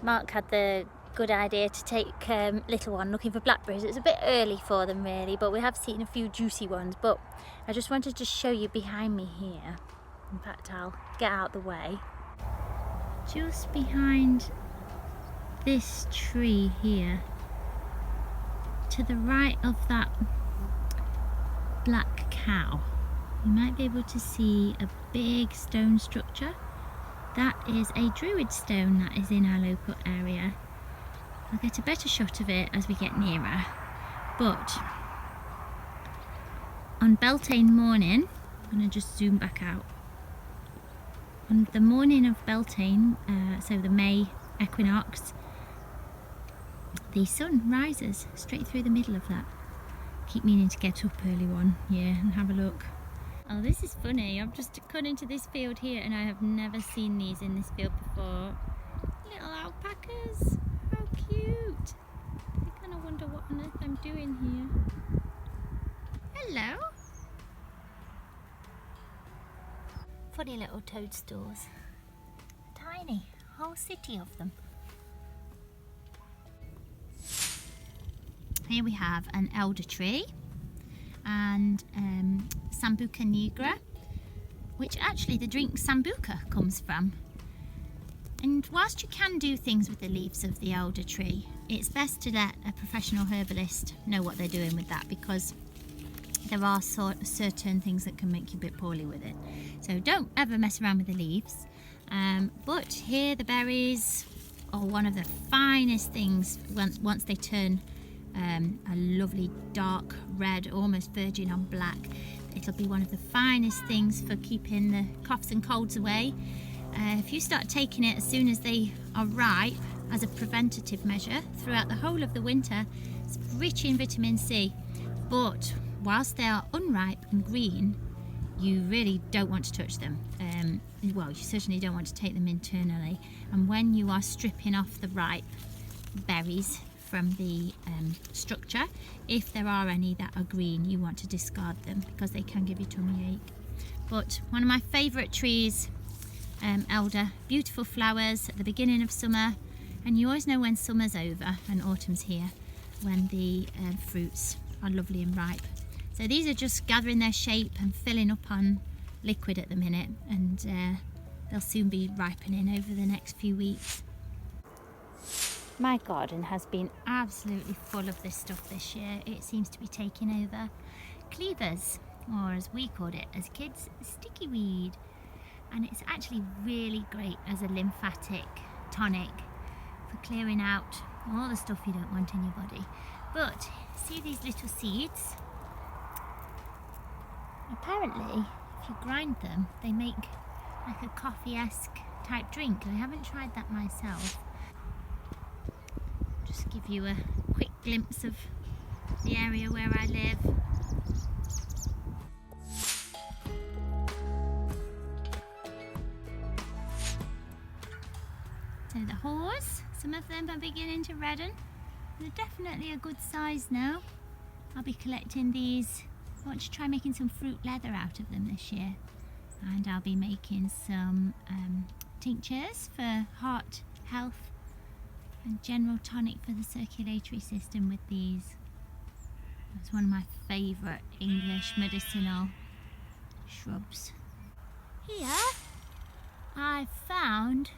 Mark had the good idea to take little one looking for blackberries. It's a bit early for them really, but we have seen a few juicy ones. But I just wanted to show you behind me here. In fact, I'll get out the way. Just behind this tree here, to the right of that black cow, you might be able to see a big stone structure. That is a druid stone that is in our local area. I'll get a better shot of it as we get nearer. But on Beltane morning, I'm going to just zoom back out. On the morning of Beltane, so the May equinox, the sun rises straight through the middle of that. Keep meaning to get up early one year and have a look. Oh, this is funny. I've just cut into this field here and I have never seen these in this field before. Little alpacas. How cute. I kind of wonder what on earth I'm doing here. Hello. Funny little toadstools. Tiny. Whole city of them. Here we have an elder tree and Sambuca nigra, which actually the drink Sambuca comes from. And whilst you can do things with the leaves of the elder tree, it's best to let a professional herbalist know what they're doing with that, because there are certain things that can make you a bit poorly with it. So don't ever mess around with the leaves. But here the berries are one of the finest things once they turn a lovely dark red, almost verging on black. It'll be one of the finest things for keeping the coughs and colds away. If you start taking it as soon as they are ripe as a preventative measure throughout the whole of the winter, it's rich in vitamin C. But whilst they are unripe and green, you really don't want to touch them. Well, you certainly don't want to take them internally. And when you are stripping off the ripe berries from the structure, if there are any that are green, you want to discard them because they can give you tummy ache. But one of my favourite trees, elder, beautiful flowers at the beginning of summer, and you always know when summer's over and autumn's here, when the fruits are lovely and ripe. So these are just gathering their shape and filling up on liquid at the minute, and they'll soon be ripening over the next few weeks. My garden has been absolutely full of this stuff this year. It seems to be taking over. Cleavers, or as we called it as kids, sticky weed. And it's actually really great as a lymphatic tonic for clearing out all the stuff you don't want in your body. But see these little seeds? Apparently, if you grind them, they make like a coffee-esque type drink. I haven't tried that myself. Just give you a quick glimpse of the area where I live. So the haws, some of them are beginning to redden. They're definitely a good size now. I'll be collecting these. I want to try making some fruit leather out of them this year. And I'll be making some tinctures for heart health and general tonic for the circulatory system with these. That's one of my favourite English medicinal shrubs. Here I found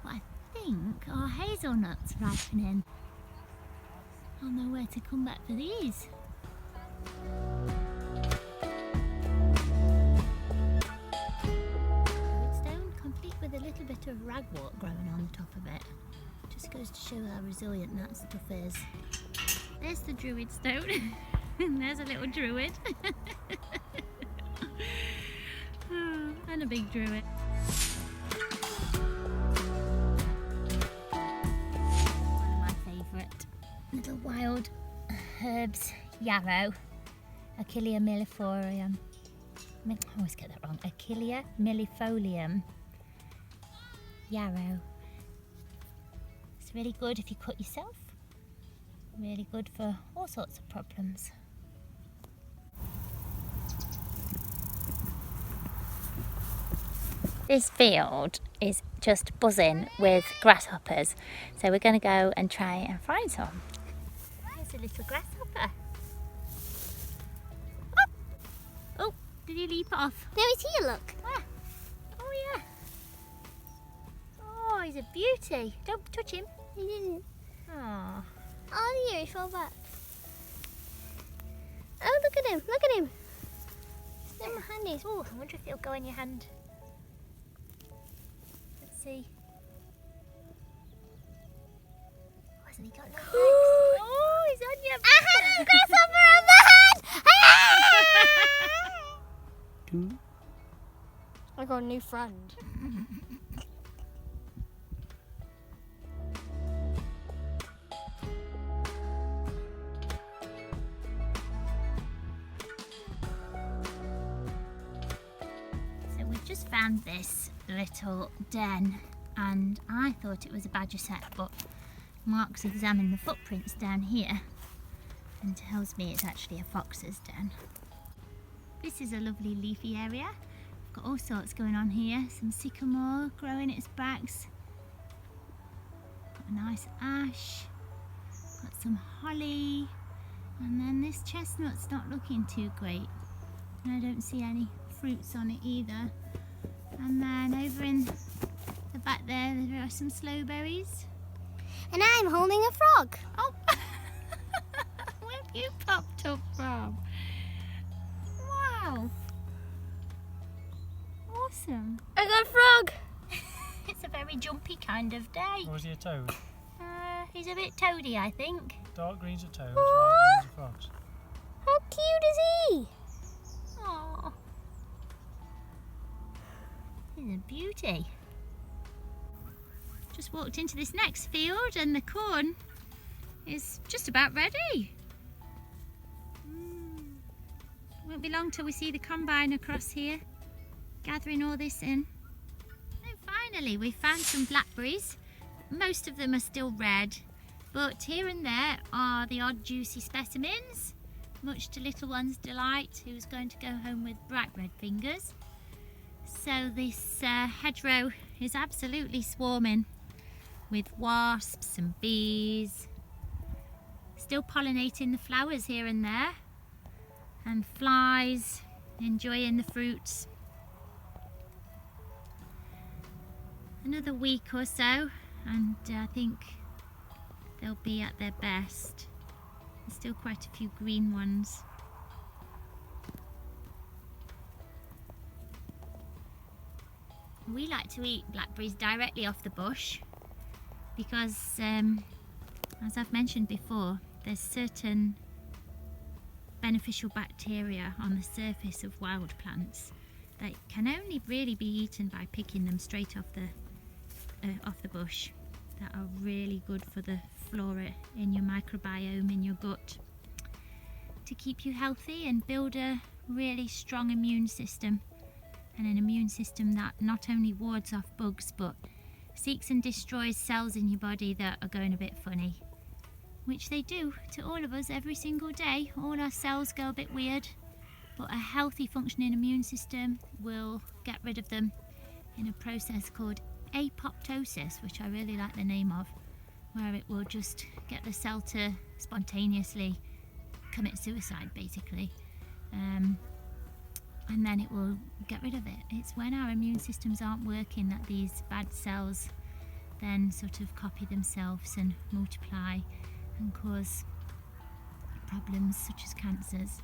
what I think are hazelnuts ripening. I'll know where to come back for these. Stone complete with a little bit of ragwort growing on the top of it. Just goes to show how resilient that stuff is. There's the druid stone. And there's a little druid. And a big druid. One of my favourite little wild herbs, yarrow. Achillea millefolium. I always get that wrong. Achillea millefolium. Yarrow. It's really good if you cut yourself. Really good for all sorts of problems. This field is just buzzing with grasshoppers, so we're going to go and try and find some. There's a little grasshopper. Oh, did he leap off? No, he's here, look. Ah. Oh yeah. Oh, he's a beauty. Don't touch him. He didn't. Oh. Oh, here, he fell back. Oh, look at him, look at him. He's in my handies. Oh, I wonder if he'll go in your hand. Let's see. Oh, hasn't he got no legs? Oh, he's on your I had a grasshopper on my hand! I got a new friend. So we've just found this little den, and I thought it was a badger set, but Mark's examined the footprints down here and tells me it's actually a fox's den. This is a lovely leafy area. Got all sorts going on here. Some sycamore growing its backs. Got a nice ash. Got some holly. And then this chestnut's not looking too great. And I don't see any fruits on it either. And then over in the back there are some slowberries. And I'm holding a frog. Oh! Where have you popped up from? Wow! Awesome. I got a frog. It's a very jumpy kind of day. Or is he a toad? He's a bit toady, I think. Dark green's a toad, light green's a fox. How cute is he? Oh, he's a beauty. Just walked into this next field and the corn is just about ready. Won't be long till we see the combine across here gathering all this in. And finally we found some blackberries. Most of them are still red, but here and there are the odd juicy specimens, much to little one's delight, who's going to go home with bright red fingers. So this hedgerow is absolutely swarming with wasps and bees, still pollinating the flowers here and there, and flies enjoying the fruits. Another week or so and I think they'll be at their best. There's still quite a few green ones. We like to eat blackberries directly off the bush because, as I've mentioned before, there's certain beneficial bacteria on the surface of wild plants that can only really be eaten by picking them straight off the bush, that are really good for the flora in your microbiome in your gut, to keep you healthy and build a really strong immune system, and an immune system that not only wards off bugs but seeks and destroys cells in your body that are going a bit funny, which they do to all of us every single day. All our cells go a bit weird, but a healthy functioning immune system will get rid of them in a process called apoptosis, which I really like the name of, where it will just get the cell to spontaneously commit suicide basically, and then it will get rid of it. It's when our immune systems aren't working that these bad cells then sort of copy themselves and multiply and cause problems such as cancers.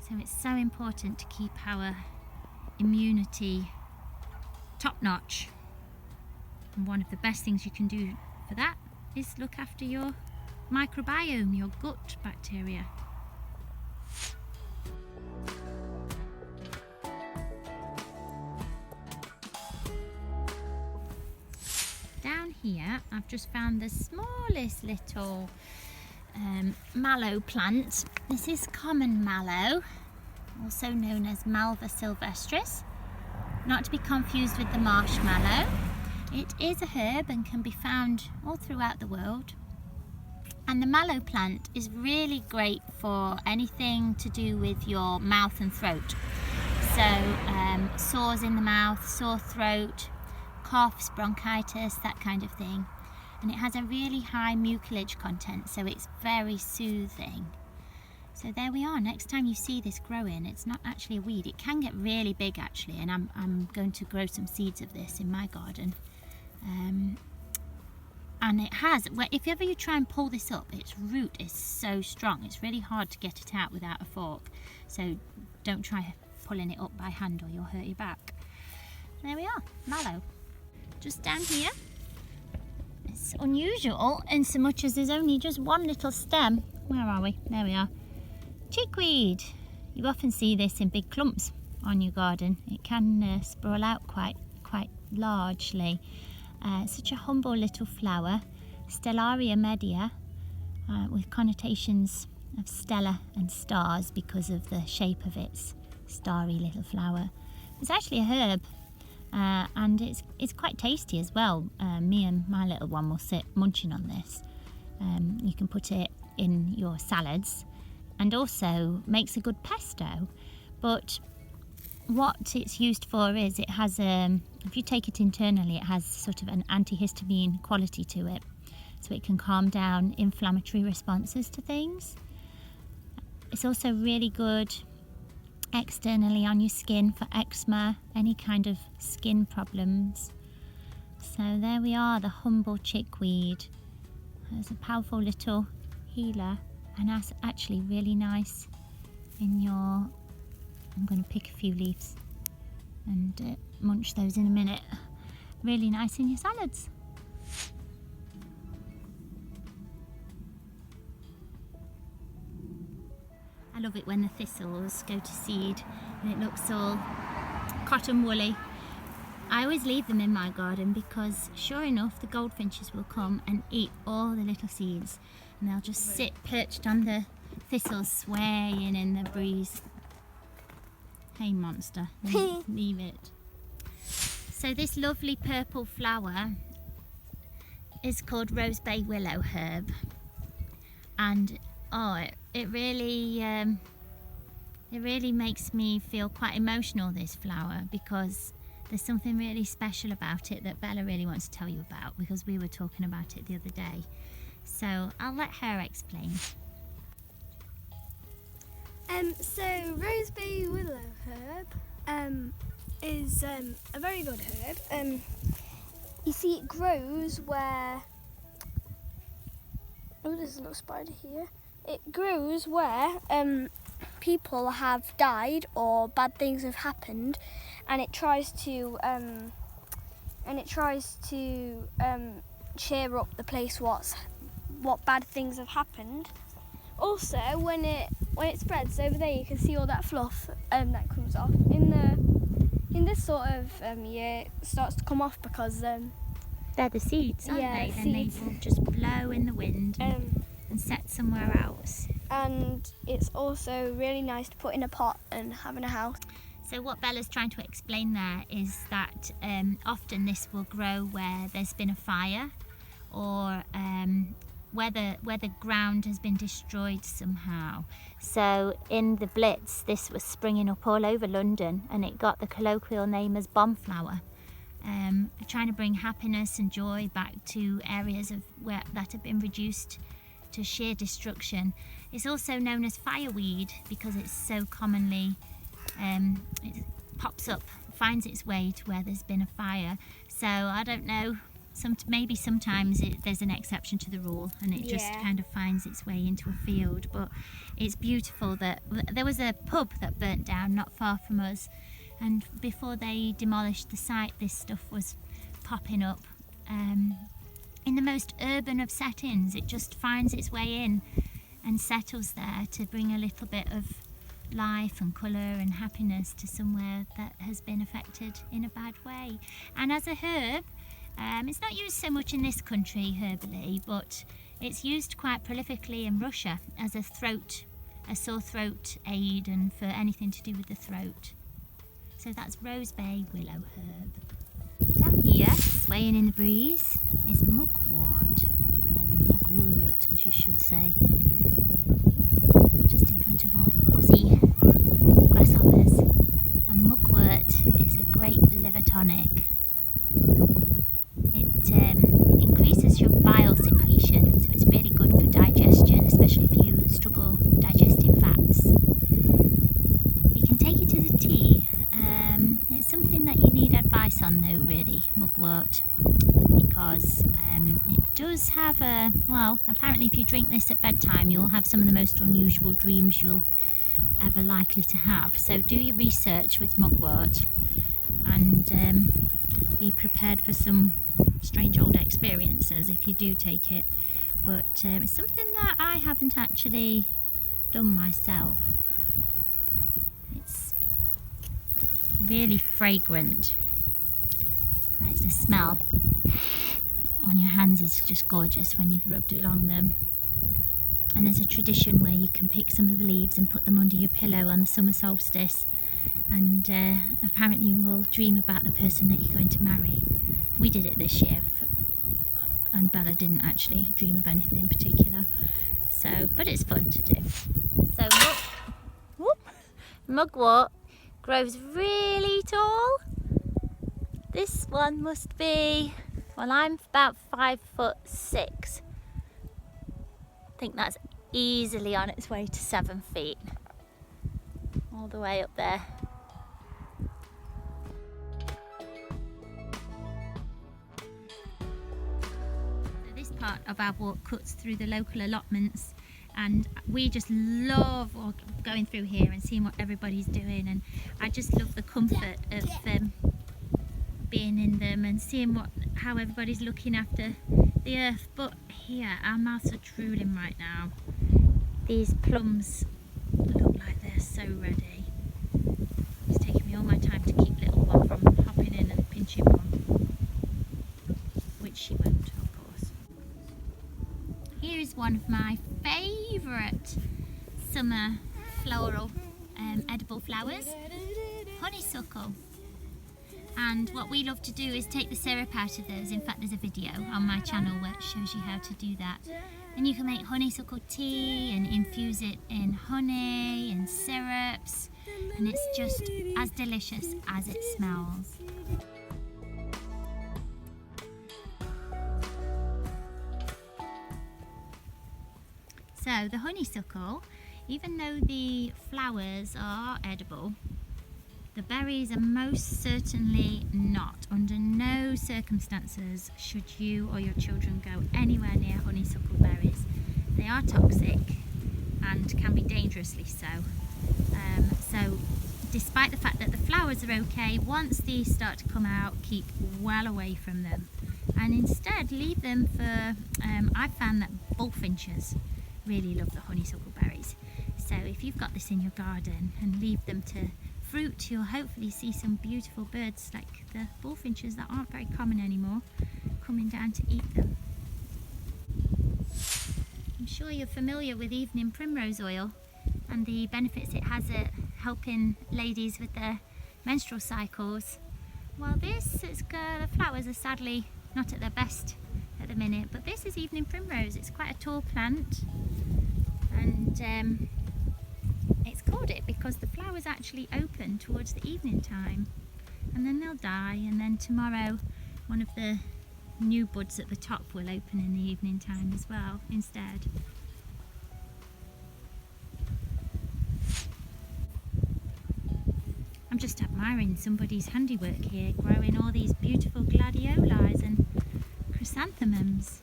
So it's so important to keep our immunity top notch. And one of the best things you can do for that is look after your microbiome, your gut bacteria. Down here I've just found the smallest little mallow plant. This is common mallow, also known as Malva sylvestris, not to be confused with the marshmallow. It is a herb and can be found all throughout the world. And the mallow plant is really great for anything to do with your mouth and throat. So So sores in the mouth, sore throat, coughs, bronchitis, that kind of thing. And it has a really high mucilage content, so it's very soothing. So there we are. Next time you see this growing, it's not actually a weed. It can get really big actually, and I'm going to grow some seeds of this in my garden. And it has, if ever you try and pull this up, its root is so strong. It's really hard to get it out without a fork. So don't try pulling it up by hand or you'll hurt your back. There we are, mallow. Just down here. It's unusual in so much as there's only just one little stem. Where are we? There we are. Chickweed. You often see this in big clumps on your garden. It can sprawl out quite largely. Such a humble little flower, Stellaria media, with connotations of stella and stars because of the shape of its starry little flower. It's actually a herb, and it's quite tasty as well. Me and my little one will sit munching on this. You can put it in your salads, and also makes a good pesto. But what it's used for is it has if you take it internally, it has sort of an antihistamine quality to it, so it can calm down inflammatory responses to things. It's also really good externally on your skin for eczema, any kind of skin problems. So there we are, the humble chickweed. It's a powerful little healer, and that's actually really nice in your, I'm going to pick a few leaves and munch those in a minute. Really nice in your salads. I love it when the thistles go to seed and it looks all cotton woolly. I always leave them in my garden because sure enough the goldfinches will come and eat all the little seeds, and they'll just sit perched on the thistles swaying in the breeze. Hey monster, leave it. So this lovely purple flower is called rose bay willow herb, and it really makes me feel quite emotional, this flower, because there's something really special about it that Bella really wants to tell you about, because we were talking about it the other day. So I'll let her explain. So rose bay willow herb is a very good herb. You see, it grows where, oh, there's a little spider here. It grows where people have died or bad things have happened, and it tries to cheer up the place what bad things have happened. Also, when it spreads over there, you can see all that fluff that comes off. In this sort of year, it starts to come off because they're the seeds, aren't they? seeds. And they will just blow in the wind and set somewhere else. And it's also really nice to put in a pot and have in a house. So what Bella's trying to explain there is that often this will grow where there's been a fire, or where the ground has been destroyed somehow. So in the Blitz, this was springing up all over London, and it got the colloquial name as bombflower. Trying to bring happiness and joy back to areas that have been reduced to sheer destruction. It's also known as fireweed because it's so commonly, it pops up, finds its way to where there's been a fire. So I don't know, maybe sometimes there's an exception to the rule, and it just kind of finds its way into a field. But it's beautiful that there was a pub that burnt down not far from us, and before they demolished the site, this stuff was popping up. In the most urban of settings, it just finds its way in and settles there to bring a little bit of life and colour and happiness to somewhere that has been affected in a bad way. And as a herb, it's not used so much in this country herbally, but it's used quite prolifically in Russia as a sore throat aid and for anything to do with the throat. So that's rose bay willow herb. Down here, swaying in the breeze, is mugwort, or mugwort as you should say. Just in front of all the buzzy grasshoppers. And It's a great liver tonic. It increases your bile secretion, so it's really good for digestion, especially if you struggle digesting fats. You can take it as a tea. It's something that you need advice on though, really, mugwort, because it does have apparently if you drink this at bedtime you'll have some of the most unusual dreams you'll ever likely to have. So do your research with mugwort and be prepared for some strange old experiences if you do take it. But it's something that I haven't actually done myself. It's really fragrant. Like the smell on your hands is just gorgeous when you've rubbed along them. And there's a tradition where you can pick some of the leaves and put them under your pillow on the summer solstice, and apparently you will dream about the person that you're going to marry. We did it this year, and Bella didn't actually dream of anything in particular, but it's fun to do. So mugwort grows really tall. This one must be, well, I'm about 5'6". I think that's easily on its way to 7 feet, all the way up there. So this part of our walk cuts through the local allotments, and we just love going through here and seeing what everybody's doing, and I just love the comfort of being in them and seeing how everybody's looking after the earth. But here our mouths are drooling right now. These plums look like they're so ready. It's taking me all my time to keep little one from hopping in and pinching one, which she won't, of course. Here is one of my favourite summer floral edible flowers, honeysuckle. And what we love to do is take the syrup out of those. In fact, there's a video on my channel which shows you how to do that. And you can make honeysuckle tea and infuse it in honey and syrups, and it's just as delicious as it smells. So the honeysuckle, even though the flowers are edible, the berries are most certainly not. Under no circumstances should you or your children go anywhere near honeysuckle berries. They are toxic and can be dangerously so. So despite the fact that the flowers are okay, once these start to come out, keep well away from them. And instead leave them for, I've found that bullfinches really love the honeysuckle berries. So if you've got this in your garden and leave them to fruit, you'll hopefully see some beautiful birds like the bullfinches that aren't very common anymore coming down to eat them. I'm sure you're familiar with evening primrose oil and the benefits it has at helping ladies with their menstrual cycles. Well, the flowers are sadly not at their best at the minute, but this is evening primrose. It's quite a tall plant, and it's called it because the flowers actually open towards the evening time and then they'll die, and then tomorrow one of the new buds at the top will open in the evening time as well instead. I'm just admiring somebody's handiwork here, growing all these beautiful gladioli and chrysanthemums.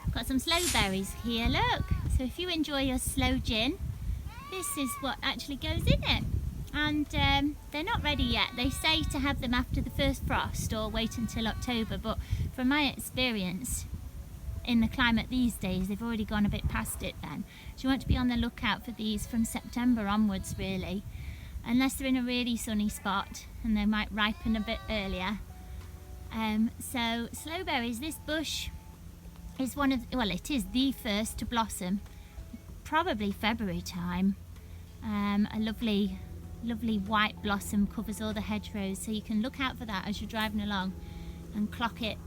I've got some sloe berries here, look. So if you enjoy your sloe gin, this is what actually goes in it. And they're not ready yet. They say to have them after the first frost or wait until October, but from my experience in the climate these days, they've already gone a bit past it then. So you want to be on the lookout for these from September onwards really, unless they're in a really sunny spot, and they might ripen a bit earlier. So sloe berries, this bush is it is the first to blossom, probably February time. A lovely white blossom covers all the hedgerows, so you can look out for that as you're driving along and clock it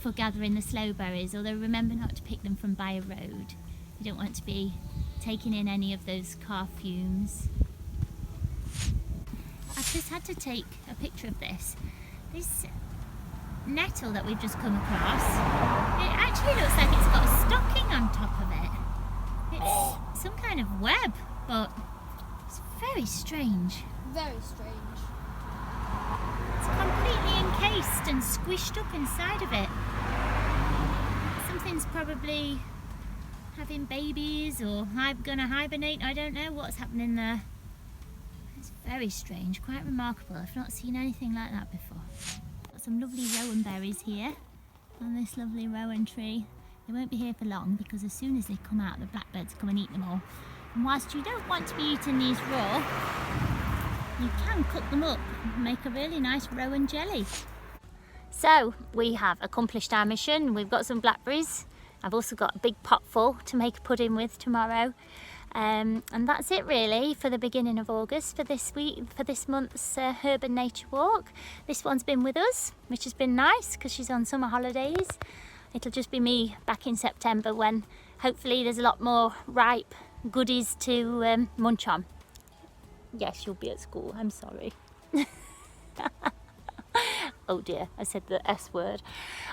for gathering the sloe berries, although remember not to pick them from by a road. You don't want to be taking in any of those car fumes. just had to take a picture of this. This nettle that we've just come across, it actually looks like it's got a stocking on top of it. It's some kind of web, but it's very strange. Very strange. It's completely encased and squished up inside of it. Something's probably having babies or gonna hibernate. I don't know what's happening there. It's very strange, quite remarkable. I've not seen anything like that before. Got some lovely rowan berries here on this lovely rowan tree. They won't be here for long because as soon as they come out, the blackbirds come and eat them all. And whilst you don't want to be eating these raw, you can cook them up and make a really nice rowan jelly. So we have accomplished our mission. We've got some blackberries. I've also got a big pot full to make a pudding with tomorrow. And that's it really for the beginning of August, for this week, for this month's Herb and Nature Walk. This one's been with us, which has been nice because she's on summer holidays. It'll just be me back in September when hopefully there's a lot more ripe goodies to munch on. Yes, you'll be at school, I'm sorry. Oh dear, I said the S word.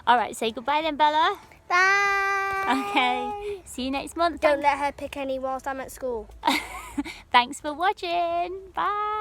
All right, say goodbye then, Bella. Bye. Okay, see you next month. Don't let her pick any whilst I'm at school. Thanks for watching. Bye.